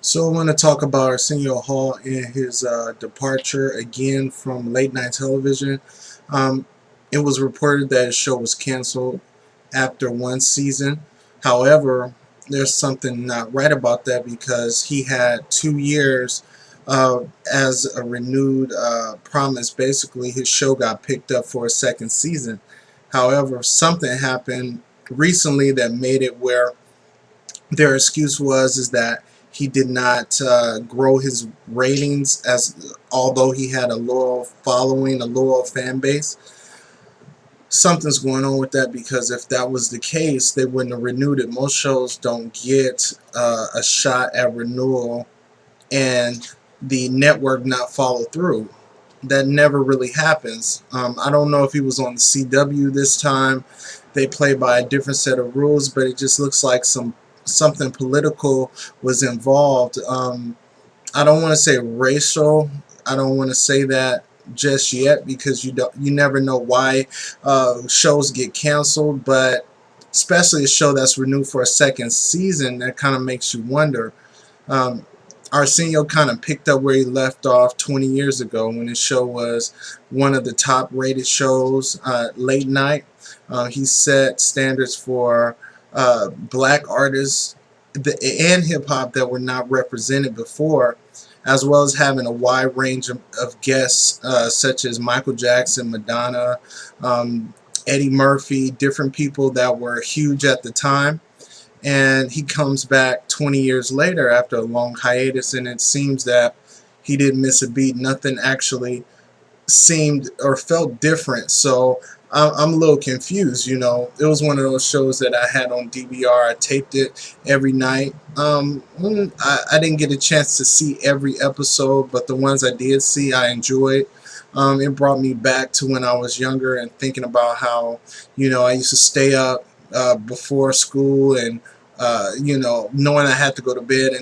So I want to talk about Arsenio Hall and his departure again from late night television. Um, it was reported that his show was canceled after one season. However, there's something not right about that because he had 2 years as a renewed promise. Basically, his show got picked up for a second season. However, something happened recently that made it where their excuse was is that he did not grow his ratings, as although he had a loyal following, a loyal fan base. Something's going on with that, because if that was the case, they wouldn't have renewed it. Most shows don't get a shot at renewal and the network not follow through. That never really happens. I don't know if he was on the CW this time. They play by a different set of rules, but it just looks like something political was involved. I don't want to say racial. I don't want to say that just yet, because you never know why shows get canceled, but especially a show that's renewed for a second season, that kind of makes you wonder. Um, Arsenio kind of picked up where he left off 20 years ago when his show was one of the top rated shows late night. He set standards for black artists and hip hop that were not represented before, as well as having a wide range of guests such as Michael Jackson, Madonna, Eddie Murphy, different people that were huge at the time. And he comes back 20 years later after a long hiatus, and it seems that he didn't miss a beat. Nothing actually seemed or felt different. So I'm a little confused. It was one of those shows that I had on DVR. I taped it every night. I didn't get a chance to see every episode, but the ones I did see, I enjoyed. It brought me back to when I was younger and thinking about how, I used to stay up before school, and knowing I had to go to bed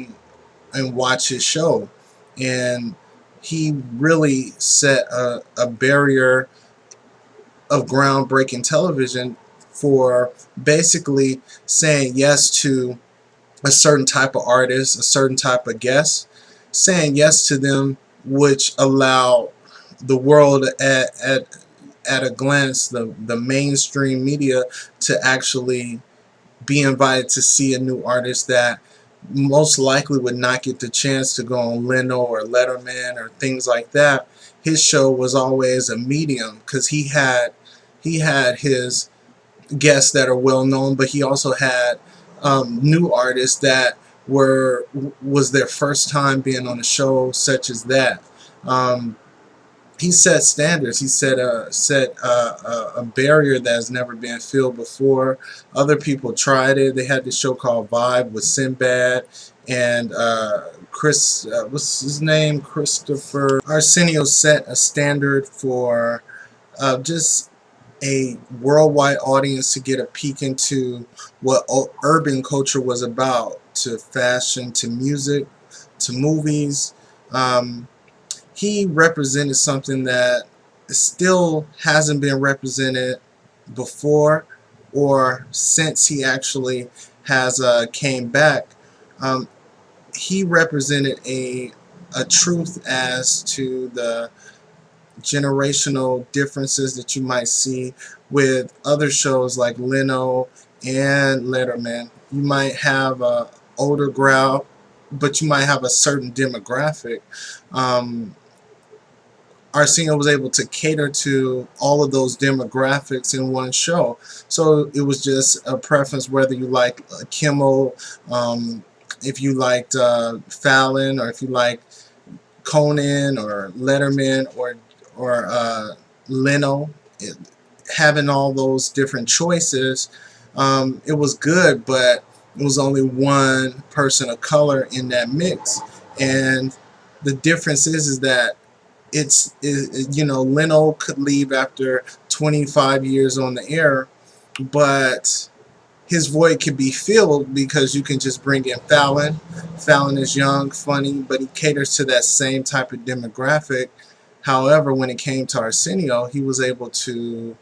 and watch his show. And he really set a barrier of groundbreaking television for basically saying yes to a certain type of artist, a certain type of guest, saying yes to them, which allow the world at a glance, the mainstream media, to actually be invited to see a new artist that most likely would not get the chance to go on Leno or Letterman or things like that. His show was always a medium, because he had his guests that are well known, but he also had new artists that was their first time being on a show such as that. Um, he set standards. He set a barrier that has never been filled before. Other people tried it. They had this show called Vibe with Sinbad and Chris. What's his name? Christopher. Arsenio set a standard for just a worldwide audience to get a peek into what urban culture was about, to fashion, to music, to movies. Um, he represented something that still hasn't been represented before or since he actually has came back. Um, he represented a truth as to the generational differences that you might see with other shows like Leno and Letterman. You might have a older crowd, but you might have a certain demographic. Um, Arsenio was able to cater to all of those demographics in one show. So it was just a preference whether you like Kimmel, if you liked Fallon, or if you like Conan or Letterman or Leno. Having all those different choices, it was good, but it was only one person of color in that mix. And the difference is that Leno could leave after 25 years on the air, but his void can be filled because you can just bring in Fallon. Fallon is young, funny, but he caters to that same type of demographic. However, when it came to Arsenio, he was able to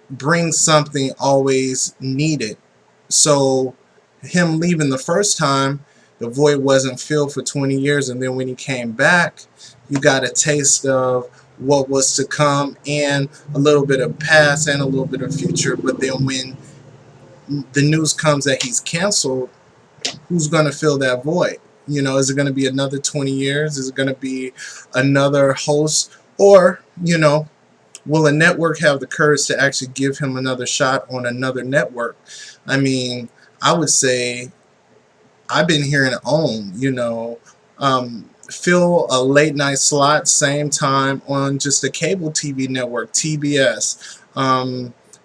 bring something always needed. So him leaving the first time, it the void wasn't filled for 20 years, and then when he came back, you got a taste of what was to come and a little bit of past and a little bit of future. But then when the news comes that he's canceled, who's going to fill that void? You know, is it going to be another 20 years? Is it going to be another host? Or, you know, will a network have the courage to actually give him another shot on another network? I mean, I would say I've been hearing OWN, you know, fill a late night slot, same time on just a cable TV network, TBS.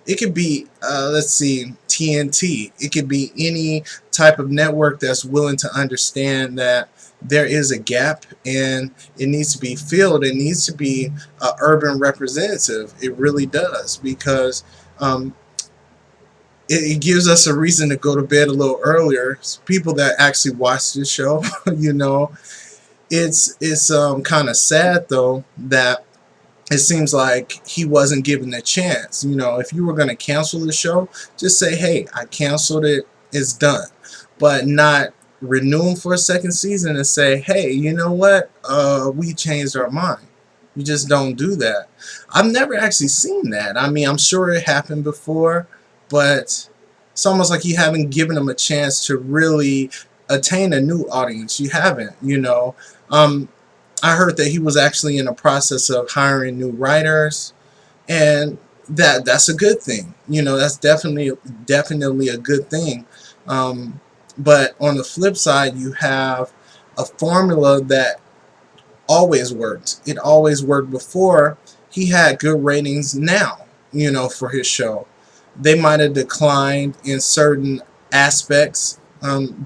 It could be, let's see, TNT. It could be any type of network that's willing to understand that there is a gap and it needs to be filled. It needs to be an urban representative. It really does, because um, it gives us a reason to go to bed a little earlier. People that actually watch this show, you know, it's kind of sad though that it seems like he wasn't given a chance. You know, if you were going to cancel the show, just say, hey, I canceled it, it's done. But not renew him for a second season and say, hey, you know what, we changed our mind. You just don't do that. I've never actually seen that. I mean, I'm sure it happened before, but it's almost like you haven't given them a chance to really attain a new audience. You haven't, you know. I heard that he was actually in a process of hiring new writers, and that's a good thing. You know, that's definitely a good thing. But on the flip side, you have a formula that always worked. It always worked before. He had good ratings now, you know, for his show. They might have declined in certain aspects,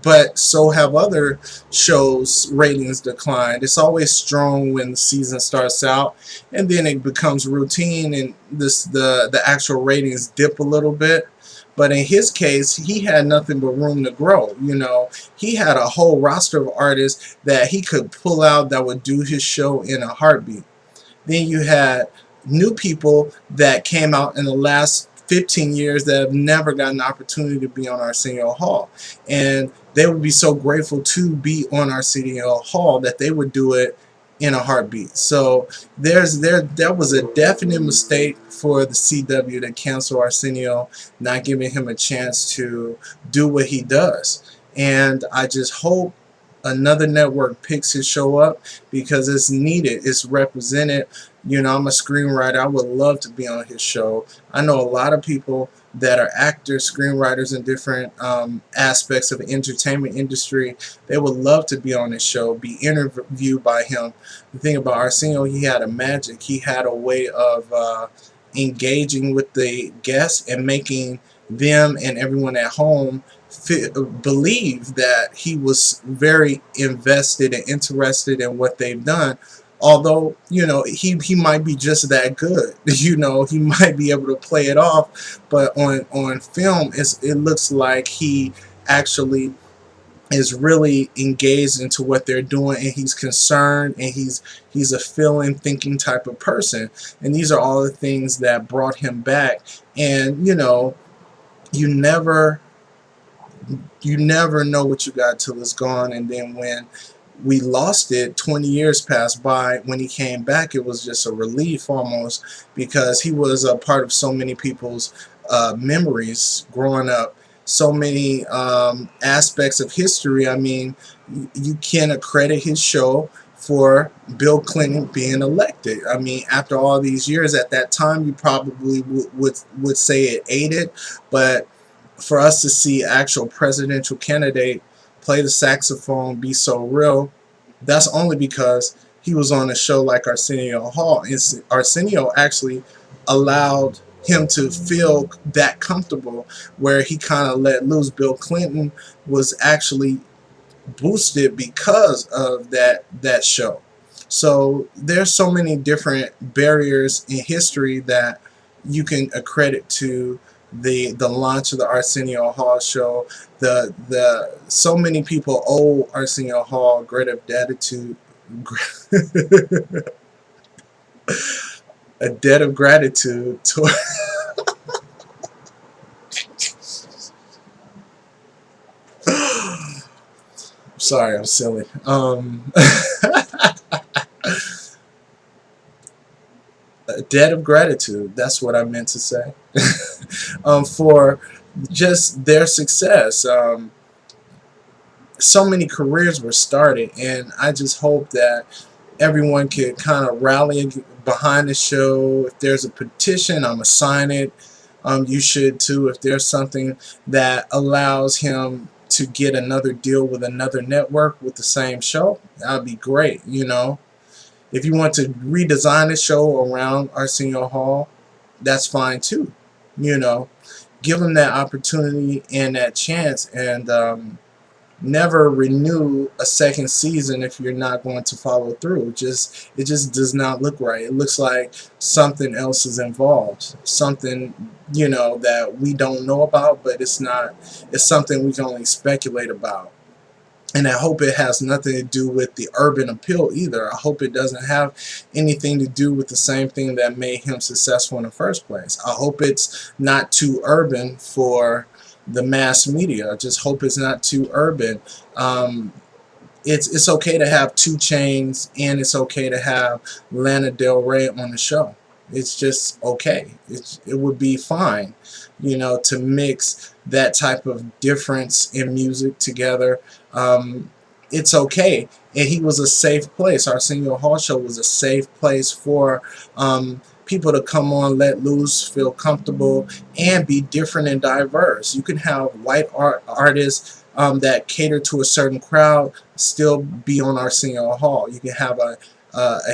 but so have other shows' ratings declined. It's always strong when the season starts out, and then it becomes routine, and the actual ratings dip a little bit. But in his case, he had nothing but room to grow. You know, he had a whole roster of artists that he could pull out that would do his show in a heartbeat. Then you had new people that came out in the last 15 years that have never gotten an opportunity to be on Arsenio Hall. And they would be so grateful to be on Arsenio Hall that they would do it in a heartbeat. So that was a definite mistake for the CW to cancel Arsenio, not giving him a chance to do what he does. And I just hope another network picks his show up, because it's needed. It's represented. You know, I'm a screenwriter. I would love to be on his show. I know a lot of people that are actors, screenwriters in different aspects of the entertainment industry. They would love to be on his show, be interviewed by him. The thing about Arsenio, he had a magic. He had a way of engaging with the guests and making them and everyone at home believe that he was very invested and interested in what they've done. Although, you know, he might be just that good. You know, he might be able to play it off, but on film, it looks like he actually is really engaged into what they're doing, and he's concerned, and he's a feeling, thinking type of person. And these are all the things that brought him back. And, you know, you never know what you got till it's gone. And then when we lost it, 20 years passed by. When he came back, it was just a relief almost, because he was a part of so many people's memories growing up, so many aspects of history. I mean, you can't accredit his show for Bill Clinton being elected. I mean, after all these years, at that time, you probably would say it aided, but for us to see actual presidential candidate play the saxophone, be so real, that's only because he was on a show like Arsenio Hall. And Arsenio actually allowed him to feel that comfortable, where he kind of let loose. Bill Clinton was actually boosted because of that show. So there's so many different barriers in history that you can accredit to the launch of the Arsenio Hall show. The so many people owe Arsenio Hall great of gratitude, a debt of gratitude to Sorry, I'm silly. A debt of gratitude. That's what I meant to say. For just their success. So many careers were started, and I just hope that everyone could kind of rally behind the show. If there's a petition, I'm gonna sign it. You should too. If there's something that allows him to get another deal with another network with the same show, that'd be great. If you want to redesign the show around Arsenio Hall, that's fine too. You know, give him that opportunity and that chance, and never renew a second season if you're not going to follow through. It just does not look right. It looks like something else is involved, something that we don't know about, but it's not. It's something we can only speculate about. And I hope it has nothing to do with the urban appeal either. I hope it doesn't have anything to do with the same thing that made him successful in the first place. I hope it's not too urban for the mass media. I just hope it's not too urban. It's okay to have 2 Chainz, and it's okay to have Lana Del Rey on the show. It's just okay. It would be fine, to mix that type of difference in music together. It's okay. And he was a safe place. Arsenio Hall show was a safe place for people to come on, let loose, feel comfortable, and be different and diverse. You can have white artists that cater to a certain crowd still be on Arsenio Hall. You can have a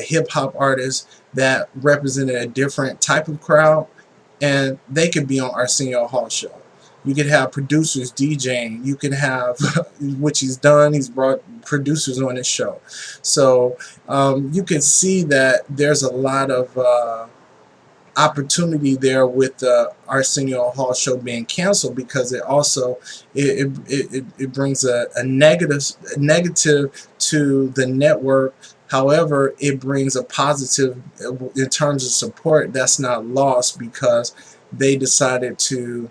hip-hop artist that represented a different type of crowd, and they could be on Arsenio Hall show. You could have producers DJing. You can have, which he's done, he's brought producers on his show. So you can see that there's a lot of opportunity there with the Arsenio Hall show being canceled, because it also it brings a negative to the network. However, it brings a positive in terms of support that's not lost, because they decided to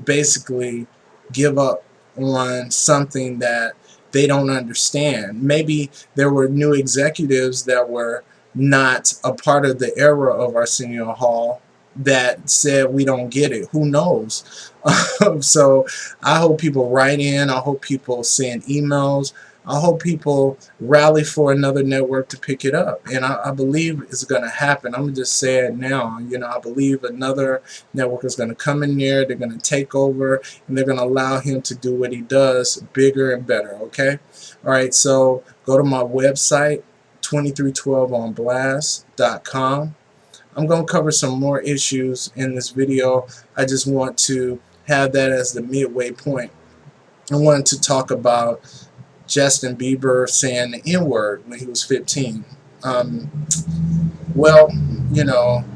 basically give up on something that they don't understand. Maybe there were new executives that were not a part of the era of Arsenio Hall that said we don't get it. Who knows? So I hope people write in. I hope people send emails. I hope people rally for another network to pick it up, and I believe it's going to happen. I'm going to just say it now. I believe another network is going to come in there. They're going to take over, and they're going to allow him to do what he does bigger and better. Okay? All right, so go to my website, 2312onblast.com. I'm going to cover some more issues in this video. I just want to have that as the midway point. I wanted to talk about Justin Bieber saying the N-word when he was 15. Well,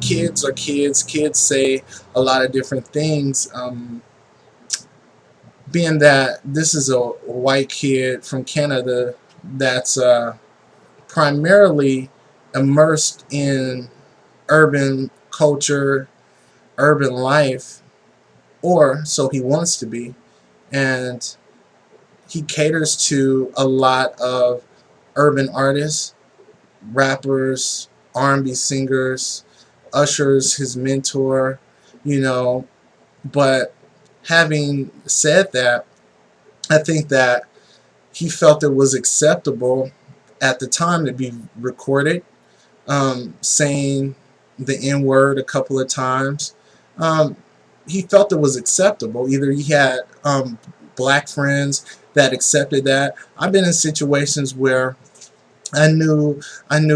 kids are kids. Kids say a lot of different things. Being that this is a white kid from Canada that's primarily immersed in urban culture, urban life, or so he wants to be, and he caters to a lot of urban artists, rappers, R&B singers. Usher's his mentor, but having said that, I think that he felt it was acceptable at the time to be recorded saying the N-word a couple of times. He felt it was acceptable. Either he had black friends that accepted that. I've been in situations where I knew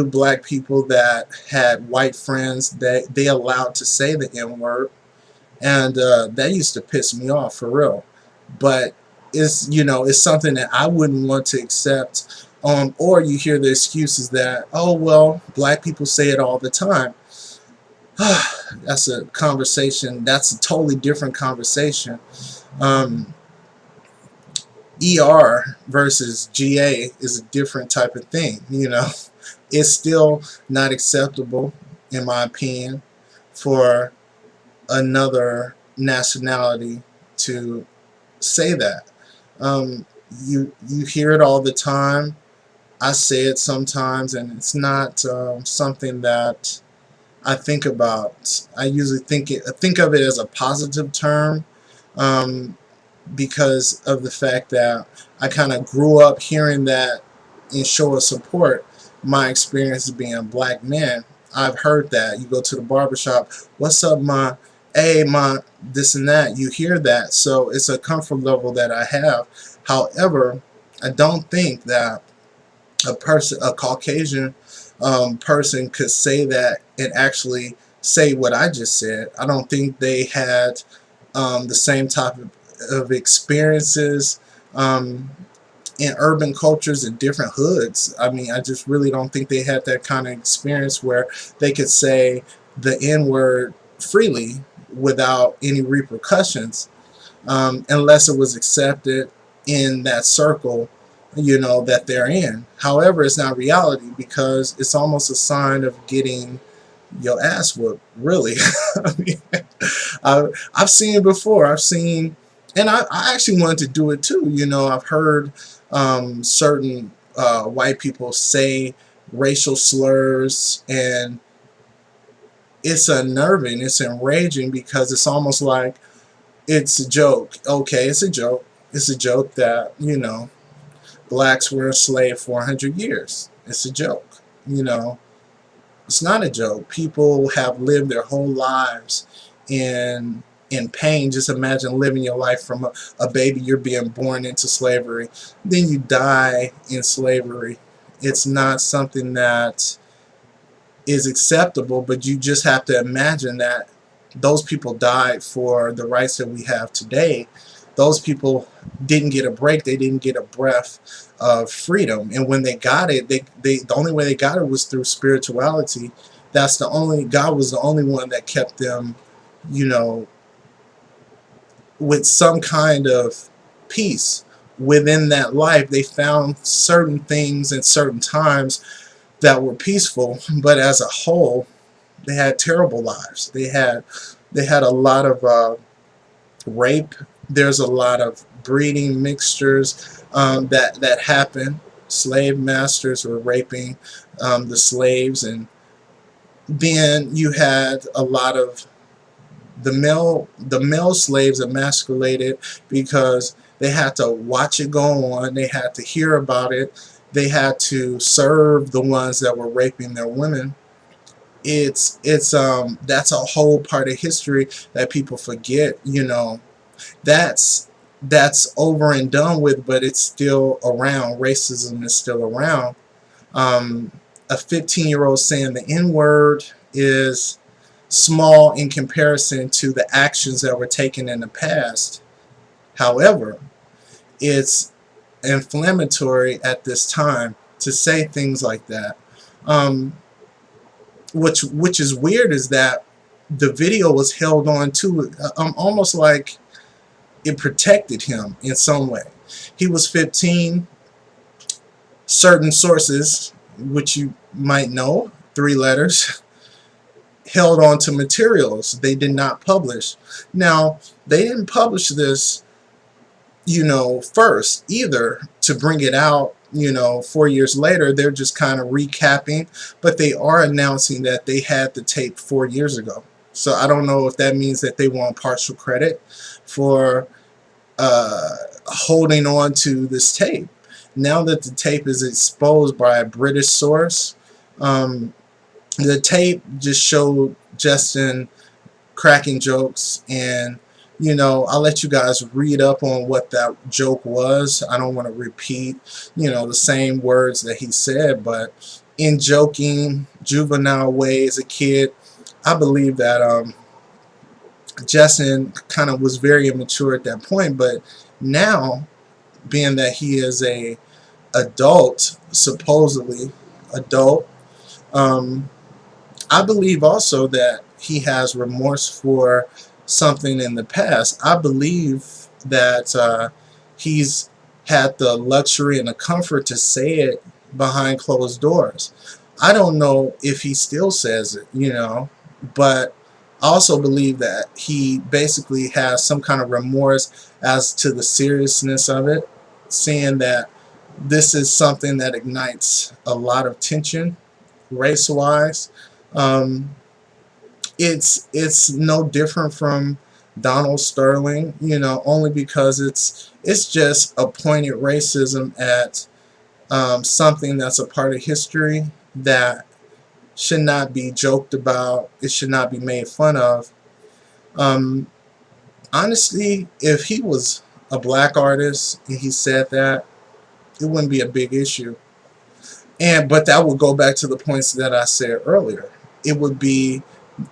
black people that had white friends that they allowed to say the N-word, and that used to piss me off for real. But it's something that I wouldn't want to accept. Or you hear the excuses that, oh well, black people say it all the time. That's a conversation. That's a totally different conversation. ER versus GA is a different type of thing. It's still not acceptable, in my opinion, for another nationality to say that. You hear it all the time. I say it sometimes, and it's not something that I think about. I usually think of it as a positive term, um, because of the fact that I kind of grew up hearing that in show of support. My experience as being a black man, I've heard that. You go to the barbershop, what's up, ma? Hey, ma, this and that. You hear that, so it's a comfort level that I have. However, I don't think that a Caucasian person could say that and actually say what I just said. I don't think they had the same type of experiences um, in urban cultures in different hoods. I mean, I just really don't think they had that kind of experience where they could say the N word freely without any repercussions, unless it was accepted in that circle, that they're in. However, it's not reality because it's almost a sign of getting your ass whooped, really. I mean, I've seen it before. I've seen, and I actually wanted to do it too. I've heard certain white people say racial slurs, and it's unnerving, it's enraging because it's almost like it's a joke. Okay, it's a joke. It's a joke that, blacks were enslaved for 100 years. It's a joke. It's not a joke. People have lived their whole lives in pain. Just imagine living your life from a baby. You're being born into slavery. Then you die in slavery. It's not something that is acceptable, but you just have to imagine that those people died for the rights that we have today. Those people didn't get a break. They didn't get a breath of freedom. And when they got it, the only way they got it was through spirituality. God was the only one that kept them, you know, with some kind of peace within that life. They found certain things in certain times that were peaceful, but as a whole, they had terrible lives. They had a lot of rape. There's a lot of breeding mixtures that happen. Slave masters were raping the slaves, and then you had a lot of the male slaves emasculated because they had to watch it go on. They had to hear about it. They had to serve the ones that were raping their women. That's a whole part of history that people forget. That's over and done with, but it's still around. Racism is still around. A 15-year-old saying the N-word is small in comparison to the actions that were taken in the past. However, it's inflammatory at this time to say things like that. Which is weird is that the video was held on to almost like it protected him in some way. He was 15. Certain sources, which you might know, 3 letters, held on to materials they did not publish. Now, they didn't publish this, first either to bring it out, 4 years later. They're just kind of recapping, but they are announcing that they had the tape 4 years ago. So I don't know if that means that they want partial credit for holding on to this tape. Now that the tape is exposed by a British source, the tape just showed Justin cracking jokes, and I'll let you guys read up on what that joke was. I don't want to repeat the same words that he said, but in joking juvenile way as a kid, I believe that Justin kind of was very immature at that point. But now, being that he is a adult, supposedly adult, I believe also that he has remorse for something in the past. I believe that he's had the luxury and the comfort to say it behind closed doors. I don't know if he still says it, but I also believe that he basically has some kind of remorse as to the seriousness of it. seeing that this is something that ignites a lot of tension race-wise. Um, it's no different from Donald Sterling, only because it's just a pointed racism at something that's a part of history that should not be joked about. It should not be made fun of. Um, Honestly, if he was a black artist and he said that, it wouldn't be a big issue. But that would go back to the points that I said earlier. It would be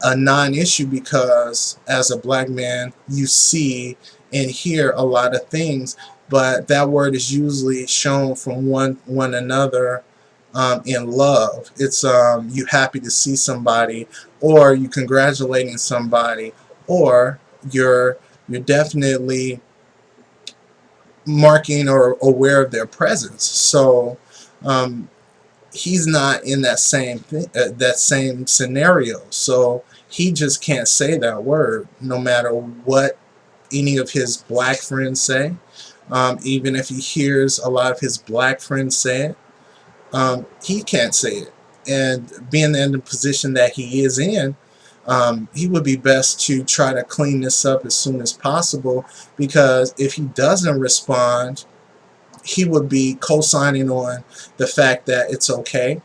a non-issue because as a black man, you see and hear a lot of things, but that word is usually shown from one another in love. It's you happy to see somebody, or you congratulating somebody, or you're definitely marking or aware of their presence. So um, he's not in that that same scenario. So he just can't say that word, no matter what any of his black friends say. Even if he hears a lot of his black friends say it, he can't say it. And being in the position that he is in, he would be best to try to clean this up as soon as possible, because if he doesn't respond, he would be co-signing on the fact that it's okay.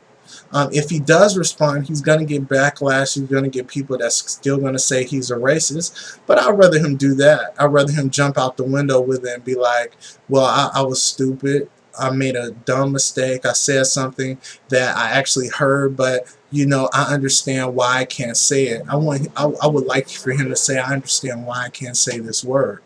If he does respond, he's going to get backlash. He's going to get people that's still going to say he's a racist. But I'd rather him do that. I'd rather him jump out the window with it and be like, well, I was stupid. I made a dumb mistake. I said something that I actually heard, but I understand why I can't say it. I would like for him to say, I understand why I can't say this word,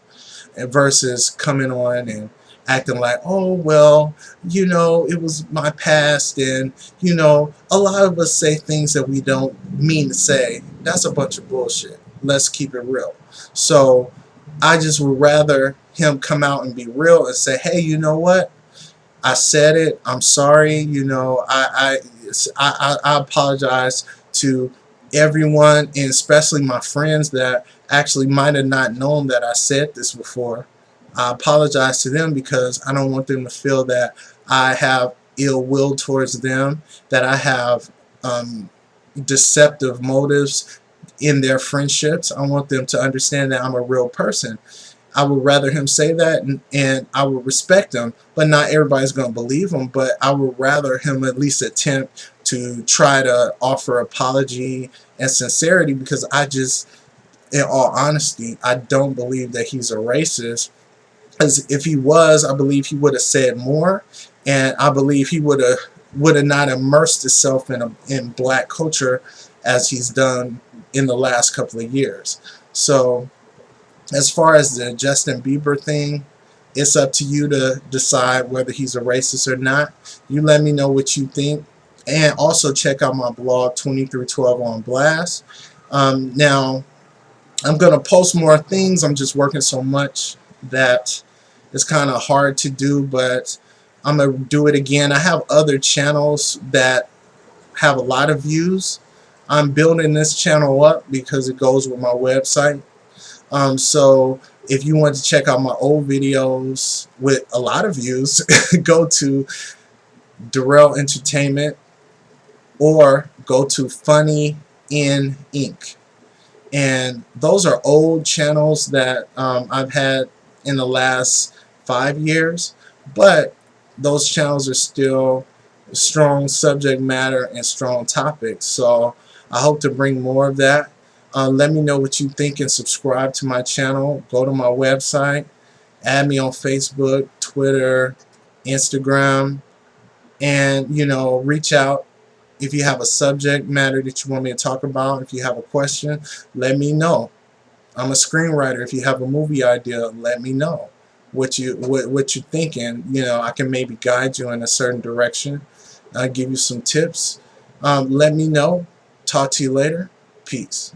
and versus coming on and acting like, oh, well, it was my past, and, a lot of us say things that we don't mean to say. That's a bunch of bullshit. Let's keep it real. So I just would rather him come out and be real and say, hey, you know what? I said it. I'm sorry. I apologize to everyone, and especially my friends that actually might have not known that I said this before. I apologize to them because I don't want them to feel that I have ill will towards them, that I have deceptive motives in their friendships. I want them to understand that I'm a real person. I would rather him say that, and I would respect him, but not everybody's going to believe him. But I would rather him at least attempt to try to offer apology and sincerity, because in all honesty, I don't believe that he's a racist. Because if he was, I believe he would have said more, and I believe he would have not immersed himself in black culture as he's done in the last couple of years. So as far as the Justin Bieber thing, it's up to you to decide whether he's a racist or not. You let me know what you think. And also check out my blog, 2312 on Blast. Now, I'm going to post more things. I'm just working so much that it's kind of hard to do, but I'm going to do it again. I have other channels that have a lot of views. I'm building this channel up because it goes with my website. So if you want to check out my old videos with a lot of views, go to Darrell Entertainment or go to Funny in Inc. And those are old channels that I've had in the last 5 years, but those channels are still strong subject matter and strong topics. So I hope to bring more of that. Let me know what you think and subscribe to my channel. Go to my website, add me on Facebook, Twitter, Instagram, and reach out if you have a subject matter that you want me to talk about. If you have a question, let me know. I'm a screenwriter. If you have a movie idea, let me know what you're thinking. I can maybe guide you in a certain direction. I'll give you some tips. Let me know. Talk to you later. Peace.